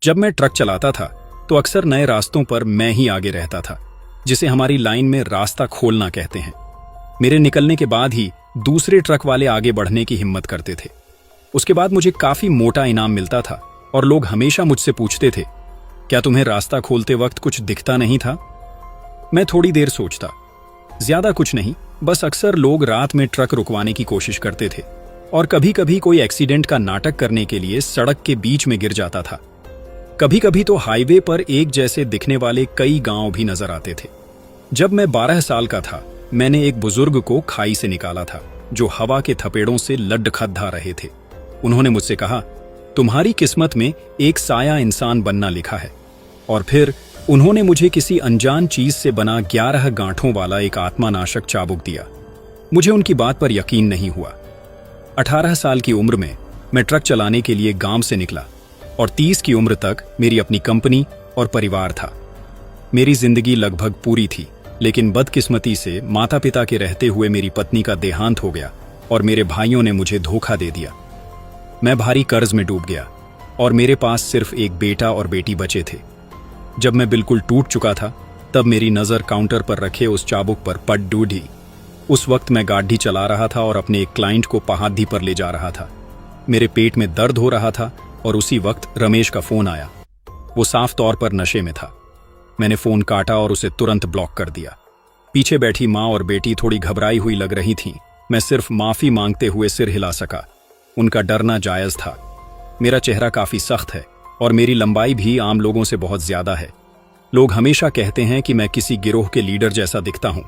जब मैं ट्रक चलाता था तो अक्सर नए रास्तों पर मैं ही आगे रहता था, जिसे हमारी लाइन में रास्ता खोलना कहते हैं। मेरे निकलने के बाद ही दूसरे ट्रक वाले आगे बढ़ने की हिम्मत करते थे। उसके बाद मुझे काफी मोटा इनाम मिलता था और लोग हमेशा मुझसे पूछते थे, क्या तुम्हें रास्ता खोलते वक्त कुछ दिखता नहीं था? मैं थोड़ी देर सोचता, ज्यादा कुछ नहीं, बस अक्सर लोग रात में ट्रक रुकवाने की कोशिश करते थे और कभी कभी कोई एक्सीडेंट का नाटक करने के लिए सड़क के बीच में गिर जाता था। कभी कभी तो हाईवे पर एक जैसे दिखने वाले कई गांव भी नजर आते थे। जब मैं 12 साल का था, मैंने एक बुजुर्ग को खाई से निकाला था जो हवा के थपेड़ों से लड्डखड्डा रहे थे। उन्होंने मुझसे कहा, तुम्हारी किस्मत में एक साया इंसान बनना लिखा है। और फिर उन्होंने मुझे किसी अनजान चीज से बना 11 गांठों वाला एक आत्मानाशक चाबुक दिया। मुझे उनकी बात पर यकीन नहीं हुआ। 18 साल की उम्र में मैं ट्रक चलाने के लिए गांव से निकला और 30 की उम्र तक मेरी अपनी कंपनी और परिवार था। मेरी जिंदगी लगभग पूरी थी, लेकिन बदकिस्मती से माता पिता के रहते हुए मेरी पत्नी का देहांत हो गया और मेरे भाइयों ने मुझे धोखा दे दिया। मैं भारी कर्ज में डूब गया और मेरे पास सिर्फ एक बेटा और बेटी बचे थे। जब मैं बिल्कुल टूट चुका था, तब मेरी नजर काउंटर पर रखे उस चाबुक पर पड़ डूढ़ी। उस वक्त मैं गाड़ी चला रहा था और अपने एक क्लाइंट को पहाड़ी पर ले जा रहा था। मेरे पेट में दर्द हो रहा था और उसी वक्त रमेश का फोन आया। वो साफ तौर पर नशे में था। मैंने फोन काटा और उसे तुरंत ब्लॉक कर दिया। पीछे बैठी माँ और बेटी थोड़ी घबराई हुई लग रही थीं। मैं सिर्फ माफी मांगते हुए सिर हिला सका। उनका डरना जायज था। मेरा चेहरा काफी सख्त है और मेरी लंबाई भी आम लोगों से बहुत ज्यादा है। लोग हमेशा कहते हैं कि मैं किसी गिरोह के लीडर जैसा दिखता हूं।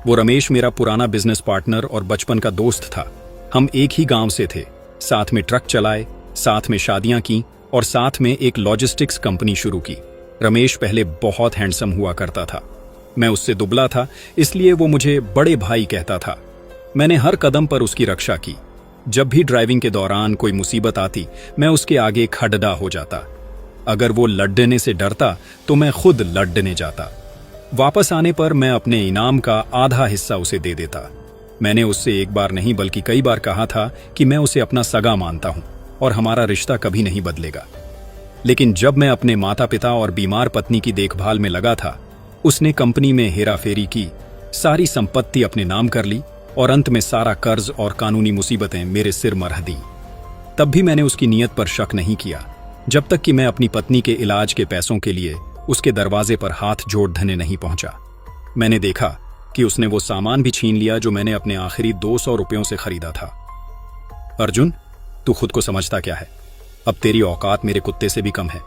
वो रमेश मेरा पुराना बिजनेस पार्टनर और बचपन का दोस्त था। हम एक ही गांव से थे, साथ में ट्रक चलाए, साथ में शादियां की और साथ में एक लॉजिस्टिक्स कंपनी शुरू की। रमेश पहले बहुत हैंडसम हुआ करता था। मैं उससे दुबला था, इसलिए वो मुझे बड़े भाई कहता था। मैंने हर कदम पर उसकी रक्षा की। जब भी ड्राइविंग के दौरान कोई मुसीबत आती, मैं उसके आगे खड़डा हो जाता। अगर वो लड़ने से डरता तो मैं खुद लड़ने जाता। वापस आने पर मैं अपने इनाम का आधा हिस्सा उसे दे देता। मैंने उससे एक बार नहीं बल्कि कई बार कहा था कि मैं उसे अपना सगा मानता हूं और हमारा रिश्ता कभी नहीं बदलेगा। लेकिन जब मैं अपने माता पिता और बीमार पत्नी की देखभाल में लगा था, उसने कंपनी में हेराफेरी की, सारी संपत्ति अपने नाम कर ली और अंत में सारा कर्ज और कानूनी मुसीबतें मेरे सिर मरह दी। तब भी मैंने उसकी नीयत पर शक नहीं किया, जब तक कि मैं अपनी पत्नी के इलाज के पैसों के लिए उसके दरवाजे पर हाथ जोड़ने नहीं पहुंचा। मैंने देखा कि उसने वो सामान भी छीन लिया जो मैंने अपने आखिरी 200 रुपयों से खरीदा था। अर्जुन, तू खुद को समझता क्या है? अब तेरी औकात मेरे कुत्ते से भी कम है।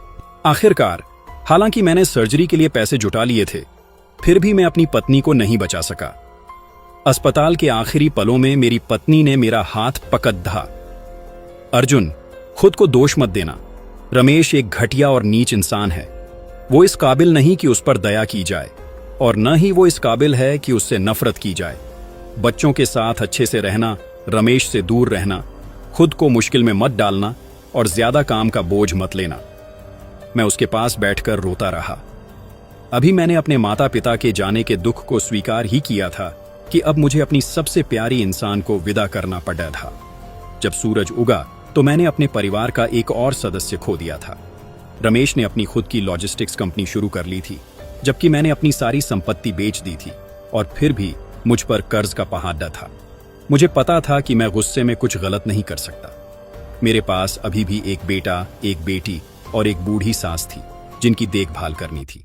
आखिरकार, हालांकि मैंने सर्जरी के लिए पैसे जुटा लिए थे, फिर भी मैं अपनी पत्नी को नहीं बचा सका। अस्पताल के आखिरी पलों में मेरी पत्नी ने मेरा हाथ पकड़ा। अर्जुन, खुद को दोष मत देना। रमेश एक घटिया और नीच इंसान है। वो इस काबिल नहीं कि उस पर दया की जाए और न ही वो इस काबिल है कि उससे नफरत की जाए। बच्चों के साथ अच्छे से रहना, रमेश से दूर रहना, खुद को मुश्किल में मत डालना और ज्यादा काम का बोझ मत लेना। मैं उसके पास बैठकर रोता रहा। अभी मैंने अपने माता पिता के जाने के दुख को स्वीकार ही किया था कि अब मुझे अपनी सबसे प्यारी इंसान को विदा करना पड़ा था। जब सूरज उगा तो मैंने अपने परिवार का एक और सदस्य खो दिया था। रमेश ने अपनी खुद की लॉजिस्टिक्स कंपनी शुरू कर ली थी, जबकि मैंने अपनी सारी संपत्ति बेच दी थी और फिर भी मुझ पर कर्ज का पहाड़ा था। मुझे पता था कि मैं गुस्से में कुछ गलत नहीं कर सकता। मेरे पास अभी भी एक बेटा, एक बेटी और एक बूढ़ी सास थी जिनकी देखभाल करनी थी।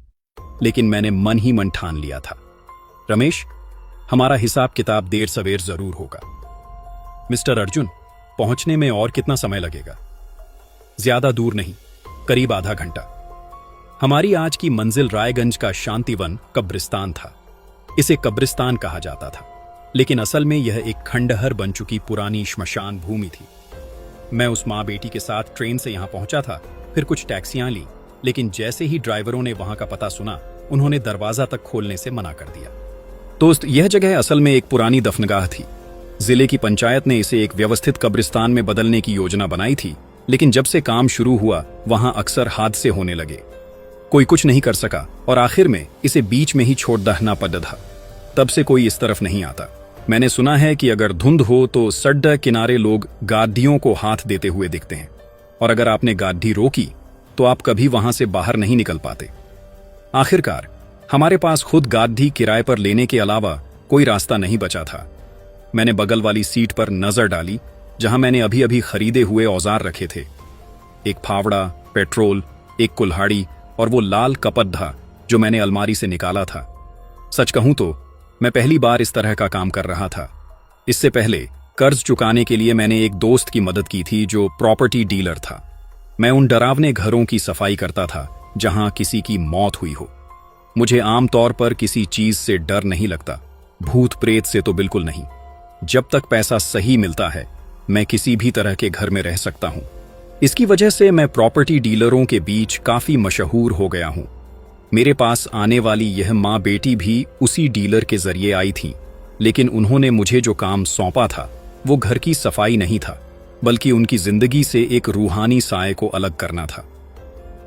लेकिन मैंने मन ही मन ठान लिया था, रमेश, हमारा हिसाब किताब देर सवेर जरूर होगा। मिस्टर अर्जुन, पहुंचने में और कितना समय लगेगा? ज्यादा दूर नहीं, करीब आधा घंटा। हमारी आज की मंजिल रायगंज का शांतिवन कब्रिस्तान था। इसे कब्रिस्तान कहा जाता था, लेकिन असल में यह एक खंडहर बन चुकी पुरानी श्मशान भूमि थी। मैं उस माँ बेटी के साथ ट्रेन से यहां पहुंचा था, फिर कुछ टैक्सियां ली, लेकिन जैसे ही ड्राइवरों ने वहां का पता सुना, उन्होंने दरवाजा तक खोलने से मना कर दिया। दोस्त, यह जगह असल में एक पुरानी दफनगाह थी। जिले की पंचायत ने इसे एक व्यवस्थित कब्रिस्तान में बदलने की योजना बनाई थी, लेकिन जब से काम शुरू हुआ, वहां अक्सर हादसे होने लगे। कोई कुछ नहीं कर सका और आखिर में इसे बीच में ही छोड़ दहना पड़ा था। तब से कोई इस तरफ नहीं आता। मैंने सुना है कि अगर धुंध हो तो सड़क किनारे लोग गाड़ियों को हाथ देते हुए दिखते हैं, और अगर आपने गाड़ी रोकी तो आप कभी वहां से बाहर नहीं निकल पाते। आखिरकार हमारे पास खुद गाड़ी किराए पर लेने के अलावा कोई रास्ता नहीं बचा था। मैंने बगल वाली सीट पर नजर डाली जहां मैंने अभी अभी खरीदे हुए औजार रखे थे। एक फावड़ा, पेट्रोल, एक कुल्हाड़ी और वो लाल कपद्धा जो मैंने अलमारी से निकाला था। सच कहूं तो मैं पहली बार इस तरह का काम कर रहा था। इससे पहले कर्ज चुकाने के लिए मैंने एक दोस्त की मदद की थी जो प्रॉपर्टी डीलर था। मैं उन डरावने घरों की सफाई करता था जहां किसी की मौत हुई हो। मुझे आमतौर पर किसी चीज से डर नहीं लगता, भूत प्रेत से तो बिल्कुल नहीं। जब तक पैसा सही मिलता है मैं किसी भी तरह के घर में रह सकता हूं। इसकी वजह से मैं प्रॉपर्टी डीलरों के बीच काफी मशहूर हो गया हूं। मेरे पास आने वाली यह माँ बेटी भी उसी डीलर के जरिए आई थी, लेकिन उन्होंने मुझे जो काम सौंपा था वो घर की सफाई नहीं था, बल्कि उनकी जिंदगी से एक रूहानी साए को अलग करना था।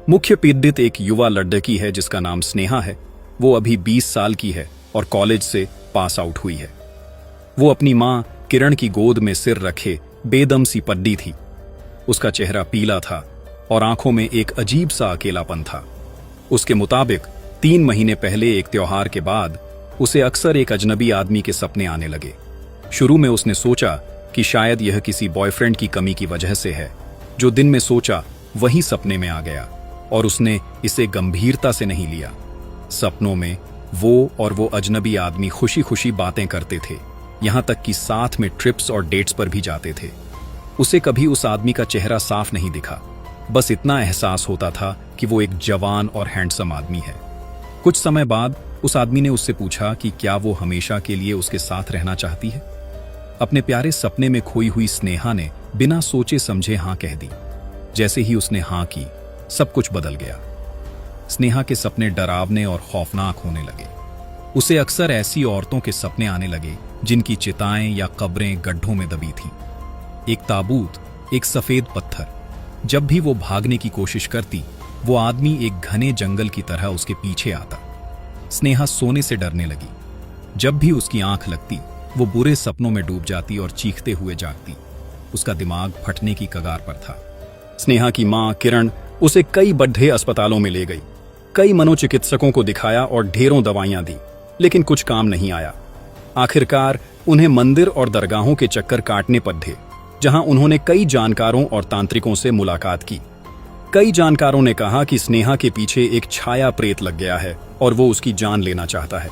मुख्य पीड़ित एक युवा लड़की है जिसका नाम स्नेहा है। वो अभी 20 साल की है और कॉलेज से पास आउट हुई है। वो अपनी माँ किरण की गोद में सिर रखे बेदम सी पड्डी थी। उसका चेहरा पीला था और आंखों में एक अजीब सा अकेलापन था। उसके मुताबिक 3 महीने पहले एक त्योहार के बाद उसे अक्सर एक अजनबी आदमी के सपने आने लगे। शुरू में उसने सोचा कि शायद यह किसी बॉयफ्रेंड की कमी की वजह से है। जो दिन में सोचा वही सपने में आ गया और उसने इसे गंभीरता से नहीं लिया। सपनों में वो और वो अजनबी आदमी खुशी खुशी बातें करते थे, यहां तक कि साथ में ट्रिप्स और डेट्स पर भी जाते थे। उसे कभी उस आदमी का चेहरा साफ नहीं दिखा, बस इतना एहसास होता था कि वो एक जवान और हैंडसम आदमी है। कुछ समय बाद उस आदमी ने उससे पूछा कि क्या वो हमेशा के लिए उसके साथ रहना चाहती है। अपने प्यारे सपने में खोई हुई स्नेहा ने बिना सोचे समझे हां कह दी। जैसे ही उसने हां की, सब कुछ बदल गया। स्नेहा के सपने डरावने और खौफनाक होने लगे। उसे अक्सर ऐसी औरतों के सपने आने लगे जिनकी चिताएं या कब्रें गड्ढों में दबी थीं। एक ताबूत, एक सफेद पत्थर। जब भी वो भागने की कोशिश करती, वो आदमी एक घने जंगल की तरह उसके पीछे आता। स्नेहा सोने से डरने लगी। जब भी उसकी आंख लगती, वो बुरे सपनों में डूब जाती और चीखते हुए जागती। उसका दिमाग फटने की कगार पर था। स्नेहा की मां किरण उसे कई बड़े अस्पतालों में ले गई, कई मनोचिकित्सकों को दिखाया और ढेरों दवाइयां दी, लेकिन कुछ काम नहीं आया। आखिरकार उन्हें मंदिर और दरगाहों के चक्कर काटने पड़े, जहां उन्होंने कई जानकारों और तांत्रिकों से मुलाकात की। कई जानकारों ने कहा कि स्नेहा के पीछे एक छाया प्रेत लग गया है और वो उसकी जान लेना चाहता है।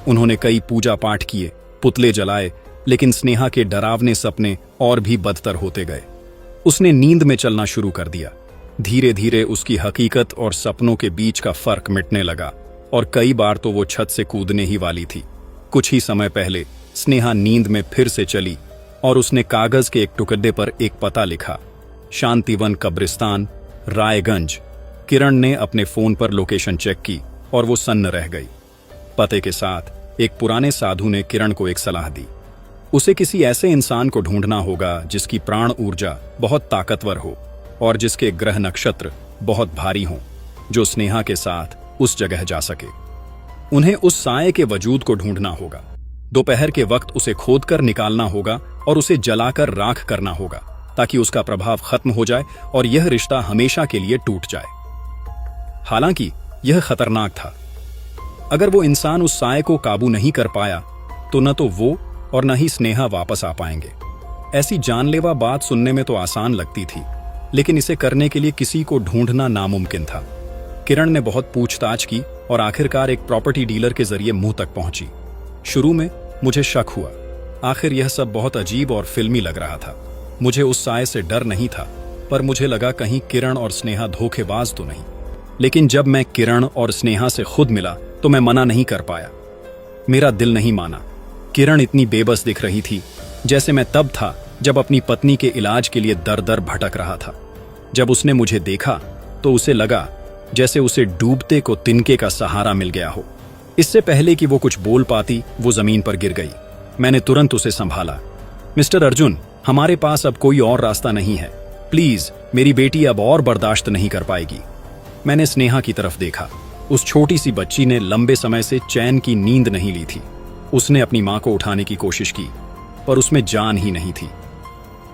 उन्होंने कई पूजा पाठ किए, पुतले जलाए, लेकिन स्नेहा के डरावने सपने और भी बदतर होते गए। उसने नींद में चलना शुरू कर दिया। धीरे धीरे उसकी हकीकत और सपनों के बीच का फर्क मिटने लगा और कई बार तो वो छत से कूदने ही वाली थी। कुछ ही समय पहले स्नेहा नींद में फिर से चली और उसने कागज के एक टुकड़े पर एक पता लिखा, शांतिवन कब्रिस्तान, रायगंज। किरण ने अपने फोन पर लोकेशन चेक की और वो सन्न रह गई। पते के साथ एक पुराने साधु ने किरण को एक सलाह दी। उसे किसी ऐसे इंसान को ढूंढना होगा जिसकी प्राण ऊर्जा बहुत ताकतवर हो और जिसके ग्रह नक्षत्र बहुत भारी हों, जो स्नेहा के साथ उस जगह जा सके। उन्हें उस साए के वजूद को ढूंढना होगा। दोपहर के वक्त उसे खोदकर निकालना होगा और उसे जलाकर राख करना होगा, ताकि उसका प्रभाव खत्म हो जाए और यह रिश्ता हमेशा के लिए टूट जाए। हालांकि यह खतरनाक था। अगर वो इंसान उस साए को काबू नहीं कर पाया तो न तो वो और न ही स्नेहा वापस आ पाएंगे। ऐसी जानलेवा बात सुनने में तो आसान लगती थी, लेकिन इसे करने के लिए किसी को ढूंढना नामुमकिन था। किरण ने बहुत पूछताछ की और आखिरकार एक प्रॉपर्टी डीलर के जरिए मुंह तक पहुंची। शुरू में मुझे शक हुआ। आखिर यह सब बहुत अजीब और फिल्मी लग रहा था। मुझे उस साए से डर नहीं था, पर मुझे लगा कहीं किरण और स्नेहा धोखेबाज तो नहीं। लेकिन जब मैं किरण और स्नेहा से खुद मिला तो मैं मना नहीं कर पाया। मेरा दिल नहीं माना। किरण इतनी बेबस दिख रही थी जैसे मैं तब था जब अपनी पत्नी के इलाज के लिए दर दर भटक रहा था। जब उसने मुझे देखा तो उसे लगा जैसे उसे डूबते को तिनके का सहारा मिल गया हो। इससे पहले कि वो कुछ बोल पाती, वो जमीन पर गिर गई। मैंने तुरंत उसे संभाला। मिस्टर अर्जुन, हमारे पास अब कोई और रास्ता नहीं है। प्लीज, मेरी बेटी अब और बर्दाश्त नहीं कर पाएगी। मैंने स्नेहा की तरफ देखा। उस छोटी सी बच्ची ने लंबे समय से चैन की नींद नहीं ली थी। उसने अपनी मां को उठाने की कोशिश की, पर उसमें जान ही नहीं थी।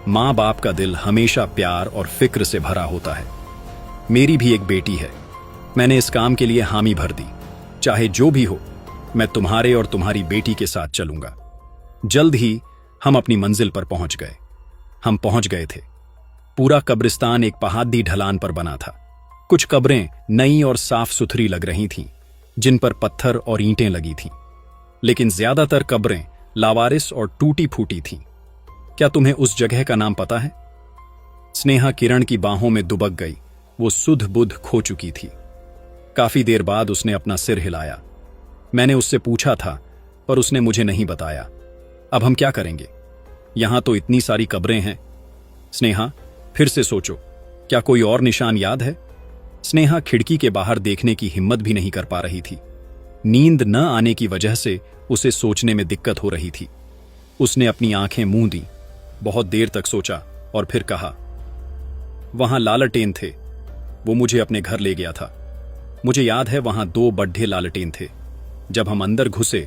मां बाप का दिल हमेशा प्यार और फिक्र से भरा होता है। मेरी भी एक बेटी है। मैंने इस काम के लिए हामी भर दी। चाहे जो भी हो, मैं तुम्हारे और तुम्हारी बेटी के साथ चलूंगा। जल्द ही हम अपनी मंजिल पर पहुंच गए। हम पहुंच गए थे। पूरा कब्रिस्तान एक पहाड़ी ढलान पर बना था। कुछ कब्रें नई और साफ सुथरी लग रही थीं, जिन पर पत्थर और ईंटें लगी थीं, लेकिन ज्यादातर कब्रें लावारिस और टूटी फूटी थीं। क्या तुम्हें उस जगह का नाम पता है? स्नेहा किरण की बाहों में दुबक गई। वो सुध बुध खो चुकी थी। काफी देर बाद उसने अपना सिर हिलाया। मैंने उससे पूछा था, पर उसने मुझे नहीं बताया। अब हम क्या करेंगे? यहां तो इतनी सारी कब्रें हैं। स्नेहा, फिर से सोचो, क्या कोई और निशान याद है? स्नेहा खिड़की के बाहर देखने की हिम्मत भी नहीं कर पा रही थी। नींद न आने की वजह से उसे सोचने में दिक्कत हो रही थी। उसने अपनी आंखें मूंद दी, बहुत देर तक सोचा और फिर कहा, वहां लालटेन थे। वो मुझे अपने घर ले गया था। मुझे याद है वहां 2 बड्ढे लालटेन थे। जब हम अंदर घुसे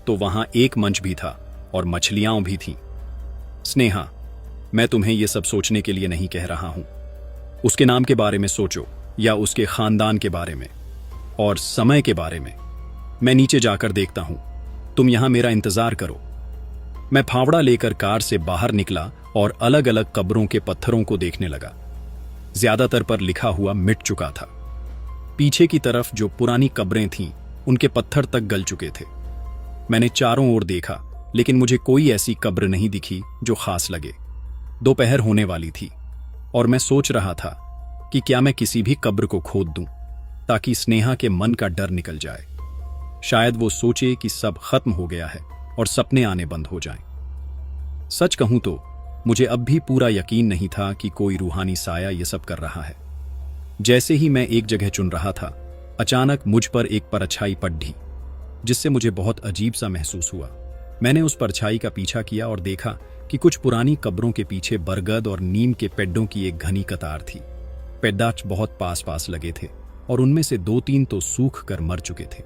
तो वहां एक मंच भी था और मछलियां भी थीं। स्नेहा, मैं तुम्हें यह सब सोचने के लिए नहीं कह रहा हूं। उसके नाम के बारे में सोचो, या उसके खानदान के बारे में और समय के बारे में। मैं नीचे जाकर देखता हूं, तुम यहां मेरा इंतजार करो। मैं फावड़ा लेकर कार से बाहर निकला और अलग अलग कब्रों के पत्थरों को देखने लगा। ज्यादातर पर लिखा हुआ मिट चुका था। पीछे की तरफ जो पुरानी कब्रें थीं, उनके पत्थर तक गल चुके थे। मैंने चारों ओर देखा, लेकिन मुझे कोई ऐसी कब्र नहीं दिखी जो खास लगे। दोपहर होने वाली थी और मैं सोच रहा था कि क्या मैं किसी भी कब्र को खोद दूं, ताकि स्नेहा के मन का डर निकल जाए। शायद वो सोचे कि सब खत्म हो गया है और सपने आने बंद हो जाएं। सच कहूं तो मुझे अब भी पूरा यकीन नहीं था कि कोई रूहानी साया ये सब कर रहा है। जैसे ही मैं एक जगह चुन रहा था, अचानक मुझ पर एक परछाई पड़ी, जिससे मुझे बहुत अजीब सा महसूस हुआ। मैंने उस परछाई का पीछा किया और देखा कि कुछ पुरानी कब्रों के पीछे बरगद और नीम के पेड़ों की एक घनी कतार थी। पेड़ाच बहुत पास पास लगे थे और उनमें से 2-3 तो सूख कर मर चुके थे।